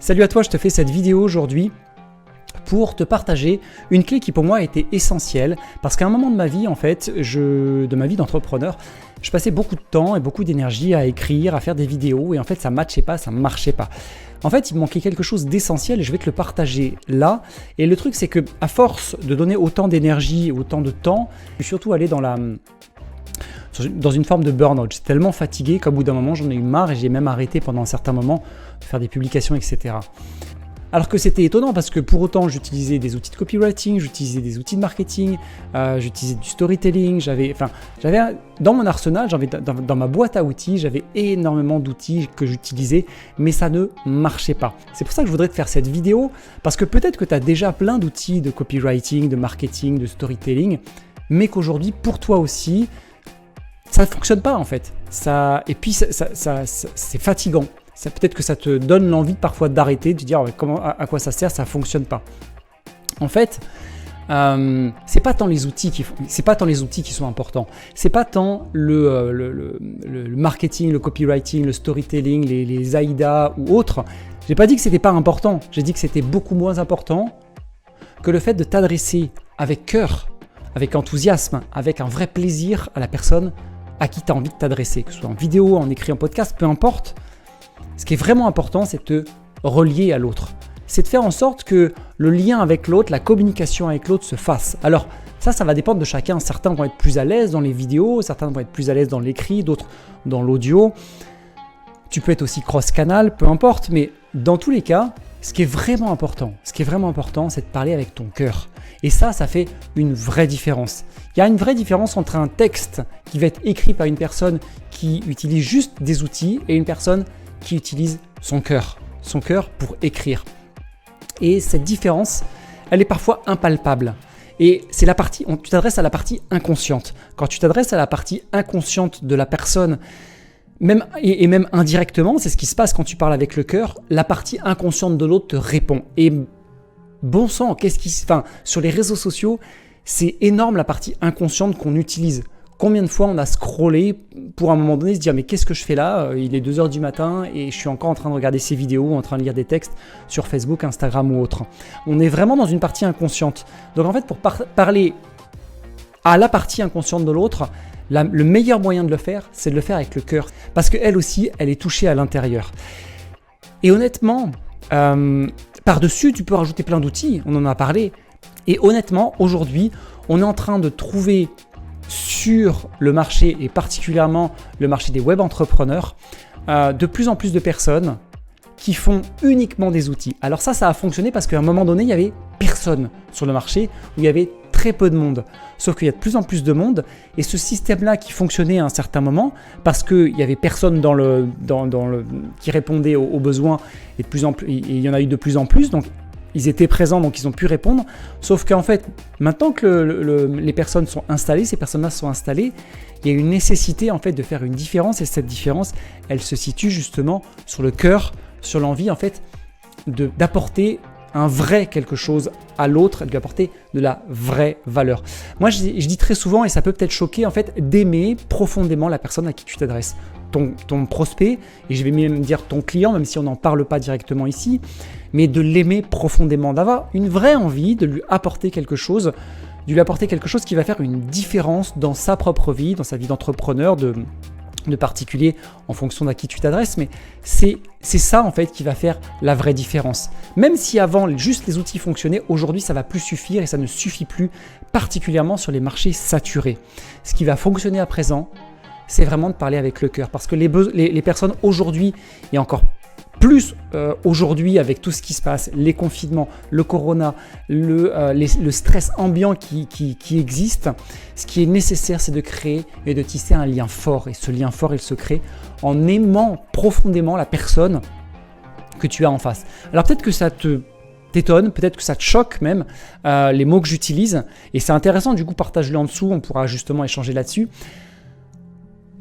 Salut à toi, je te fais cette vidéo aujourd'hui pour te partager une clé qui pour moi a été essentielle parce qu'à un moment de ma vie, en fait, de ma vie d'entrepreneur, je passais beaucoup de temps et beaucoup d'énergie à écrire, à faire des vidéos et en fait ça matchait pas, ça marchait pas. En fait, il me manquait quelque chose d'essentiel et je vais te le partager là. Et le truc, c'est que à force de donner autant d'énergie, autant de temps, je suis surtout allé dans une forme de burn-out. J'étais tellement fatigué qu'au bout d'un moment, j'en ai eu marre et j'ai même arrêté pendant un certain moment de faire des publications, etc. Alors que c'était étonnant parce que pour autant, j'utilisais des outils de copywriting, j'utilisais des outils de marketing, j'utilisais du storytelling, j'avais dans mon arsenal, dans ma boîte à outils, j'avais énormément d'outils que j'utilisais, mais ça ne marchait pas. C'est pour ça que je voudrais te faire cette vidéo parce que peut-être que tu as déjà plein d'outils de copywriting, de marketing, de storytelling, mais qu'aujourd'hui, pour toi aussi, ça ne fonctionne pas en fait. Et puis, c'est fatigant. Peut-être que ça te donne l'envie parfois d'arrêter, de dire à quoi ça sert, ça ne fonctionne pas. En fait, c'est pas tant les outils qui sont importants. C'est pas tant le marketing, le copywriting, le storytelling, les AIDA ou autres. J'ai pas dit que c'était pas important. J'ai dit que c'était beaucoup moins important que le fait de t'adresser avec cœur, avec enthousiasme, avec un vrai plaisir à la personne à qui tu as envie de t'adresser, que ce soit en vidéo, en écrit, en podcast, peu importe. Ce qui est vraiment important, c'est de te relier à l'autre. C'est de faire en sorte que le lien avec l'autre, la communication avec l'autre se fasse. Alors ça va dépendre de chacun. Certains vont être plus à l'aise dans les vidéos, certains vont être plus à l'aise dans l'écrit, d'autres dans l'audio. Tu peux être aussi cross-canal, peu importe. Mais dans tous les cas, ce qui est vraiment important, c'est de parler avec ton cœur. Et ça fait une vraie différence. Il y a une vraie différence entre un texte qui va être écrit par une personne qui utilise juste des outils et une personne qui utilise son cœur pour écrire. Et cette différence, elle est parfois impalpable. Et tu t'adresses à la partie inconsciente. Quand tu t'adresses à la partie inconsciente de la personne, même indirectement, c'est ce qui se passe quand tu parles avec le cœur, la partie inconsciente de l'autre te répond. Et bon sang, sur les réseaux sociaux, c'est énorme la partie inconsciente qu'on utilise. Combien de fois on a scrollé pour à un moment donné se dire mais qu'est-ce que je fais là ? Il est 2h du matin et je suis encore en train de regarder ces vidéos, en train de lire des textes sur Facebook, Instagram ou autre. On est vraiment dans une partie inconsciente. Donc en fait pour parler à la partie inconsciente de l'autre, le meilleur moyen de le faire, c'est de le faire avec le cœur. Parce qu'elle aussi, elle est touchée à l'intérieur. Et honnêtement, par-dessus, tu peux rajouter plein d'outils, on en a parlé. Et honnêtement, aujourd'hui, on est en train de trouver sur le marché, et particulièrement le marché des web entrepreneurs, de plus en plus de personnes qui font uniquement des outils. Alors ça a fonctionné parce qu'à un moment donné, il n'y avait personne sur le marché, où il y avait très peu de monde. Sauf qu'il y a de plus en plus de monde, et ce système-là qui fonctionnait à un certain moment, parce qu'il n'y avait personne qui répondait aux besoins, et il y en a eu de plus en plus, donc ils étaient présents, donc ils ont pu répondre. Sauf qu'en fait, maintenant que les personnes sont installées, ces personnes-là sont installées, il y a une nécessité en fait de faire une différence. Et cette différence, elle se situe justement sur le cœur, sur l'envie en fait d'apporter un vrai quelque chose à l'autre, de lui apporter de la vraie valeur. Moi, je dis très souvent, et ça peut peut-être choquer, en fait, d'aimer profondément la personne à qui tu t'adresses. Ton prospect, et je vais même dire ton client, même si on n'en parle pas directement ici, mais de l'aimer profondément, d'avoir une vraie envie de lui apporter quelque chose, qui va faire une différence dans sa propre vie, dans sa vie d'entrepreneur, de particulier en fonction d'à qui tu t'adresses, mais c'est ça en fait qui va faire la vraie différence. Même si avant juste les outils fonctionnaient, aujourd'hui ça va plus suffire et ça ne suffit plus, particulièrement sur les marchés saturés. Ce qui va fonctionner à présent, c'est vraiment de parler avec le cœur, parce que les personnes aujourd'hui, et encore plus aujourd'hui avec tout ce qui se passe, les confinements, le corona, le stress ambiant qui existe, ce qui est nécessaire, c'est de créer et de tisser un lien fort. Et ce lien fort, il se crée en aimant profondément la personne que tu as en face. Alors peut-être que ça t'étonne, peut-être que ça te choque même, les mots que j'utilise. Et c'est intéressant, du coup, partage-le en dessous, on pourra justement échanger là-dessus.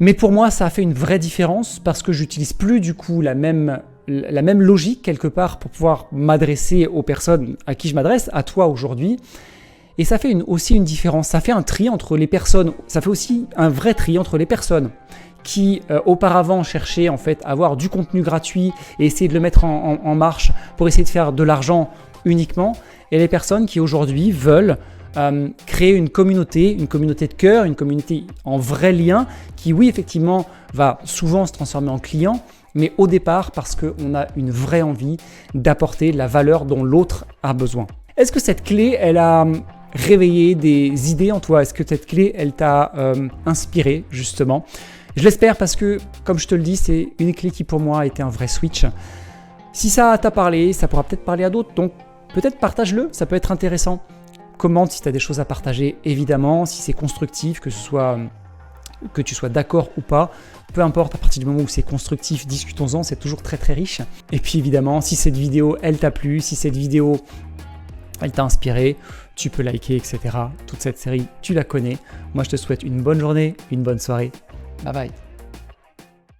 Mais pour moi, ça a fait une vraie différence parce que j'utilise plus du coup la même logique quelque part pour pouvoir m'adresser aux personnes à qui je m'adresse, à toi aujourd'hui. Et ça fait aussi une différence. Ça fait un tri entre les personnes. Ça fait aussi un vrai tri entre les personnes qui auparavant cherchaient en fait à avoir du contenu gratuit et essayer de le mettre en marche pour essayer de faire de l'argent uniquement, et les personnes qui aujourd'hui veulent créer une communauté de cœur, une communauté en vrai lien qui, oui, effectivement, va souvent se transformer en client, mais au départ parce qu'on a une vraie envie d'apporter la valeur dont l'autre a besoin. Est-ce que cette clé, elle a réveillé des idées en toi? Est-ce que cette clé, elle t'a inspiré justement? Je l'espère parce que, comme je te le dis, c'est une clé qui pour moi a été un vrai switch. Si ça t'a parlé, ça pourra peut-être parler à d'autres, donc peut-être partage-le, ça peut être intéressant. Commente si tu as des choses à partager, évidemment, si c'est constructif, que tu sois d'accord ou pas. Peu importe, à partir du moment où c'est constructif, discutons-en, c'est toujours très très riche. Et puis évidemment, si cette vidéo, elle t'a plu, si cette vidéo, elle t'a inspiré, tu peux liker, etc. Toute cette série, tu la connais. Moi, je te souhaite une bonne journée, une bonne soirée. Bye bye.